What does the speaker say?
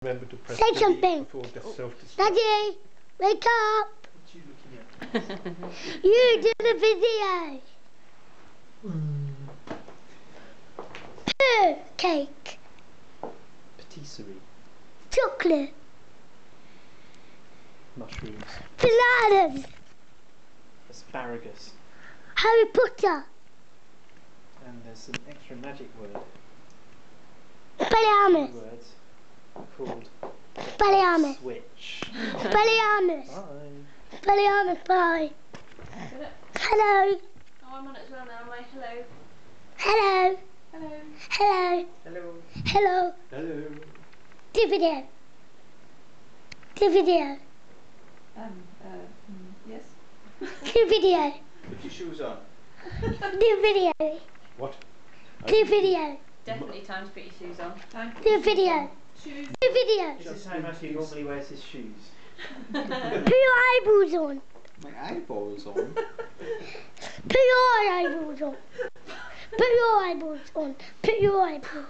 Remember to press Say delete something. before the self-destruct. Daddy, wake up. What are you looking at? You do the video. Cake. Patisserie. Chocolate. Mushrooms. Bananas. Asparagus. Harry Potter. And there's an extra magic word. Expelliarmus. 2 words called Expelliarmus. switch. Expelliarmus. Bye. Expelliarmus, bye. Did it? Hello. Oh, I'm on it as well now, am I? Hello. Hello. Hello. Hello. Hello. Hello. Hello. Do video. Do video. Yes. Do video. Put your shoes on. Do video. What? Do video. Definitely time to put your shoes on. Time to put Do your video. shoes Do video. This is how Matthew normally wears his shoes. Put your eyeballs on. My eyeballs on. Put your eyeballs on. Put your eyeballs on. Put your eyeballs on.